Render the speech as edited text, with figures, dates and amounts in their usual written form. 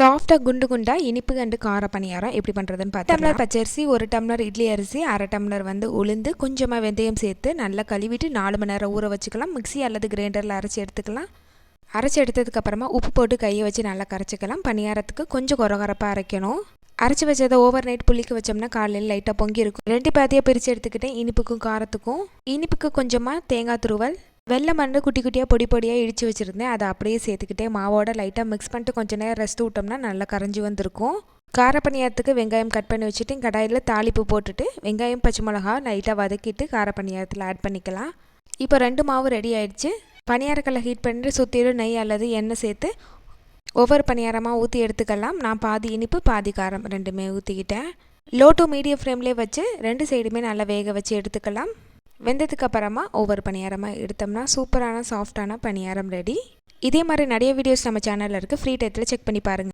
சாஃப்டாக குண்டு குண்டா இனிப்பு கண்டு கார பணியாரம் எப்படி பண்ணுறதுன்னு பார்த்தா டம்ளர் பச்சரிசி, 1 டம்ளர் இட்லி அரிசி, 1/2 டம்ளர் உளுந்து, கொஞ்சமாக வெந்தயம் சேர்த்து நல்லா கழுவிட்டு 4 மணி நேரம் ஊற வச்சுக்கலாம். மிக்ஸி அல்லது கிரைண்டரில் அரைச்சி எடுத்துக்கலாம். அரைச்சி எடுத்ததுக்கப்புறமா உப்பு போட்டு கையை வச்சு நல்லா கரைச்சிக்கலாம். பணியாரத்துக்கு கொஞ்சம் கொரகரப்பாக அரைக்கணும். அரைச்சி வச்சதை ஓவர் நைட் புளிக்க வச்சோம்னா காலையில் லைட்டாக பொங்கி இருக்கும். 2 பாத்தியாக பிரித்து எடுத்துக்கிட்டேன். இனிப்புக்கும் காரத்துக்கும். இனிப்புக்கு கொஞ்சமாக தேங்காய் துருவல், வெள்ளை மண்ணு குட்டி குட்டியாக பொடி பொடியாக இடித்து வச்சுருந்தேன். அதை அப்படியே சேர்த்துக்கிட்டே மாவோட லைட்டாக மிக்ஸ் பண்ணிட்டு கொஞ்சம் நேரம் ரெஸ்ட் விட்டோம்னா நல்லா கரைஞ்சி வந்திருக்கும். கார பணியாரத்துக்கு வெங்காயம் கட் பண்ணி வச்சுட்டு கடாயில் தாளிப்பு போட்டுட்டு வெங்காயம் பச்சை மிளகா லைட்டாக வதக்கிட்டு கார பணியாரத்தில் ஆட் பண்ணிக்கலாம். இப்போ 2 மாவு ரெடி ஆயிடுச்சு. பணியாரக்கல்லை ஹீட் பண்ணிட்டு சுற்றிலும் நெய் அல்லது எண்ணெய் சேர்த்து ஒவ்வொரு பணியாரமாக ஊற்றி எடுத்துக்கலாம். நான் பாதி இனிப்பு பாதி காரம் ரெண்டுமே ஊற்றிக்கிட்டேன். லோ டு மீடியம் ஃப்ளேம்லேயே வச்சு 2 சைடுமே நல்லா வேக வச்சு எடுத்துக்கலாம். வெந்ததுக்கு அப்புறமா ஒவ்வொரு பணியாரமாக எடுத்தோம்னா சூப்பரான சாஃப்டான பணியாரம் ரெடி. இதே மாதிரி நிறைய வீடியோஸ் நம்ம சேனலில் இருக்குது. ஃப்ரீ டைத்தில் செக் பண்ணி பாருங்கள்.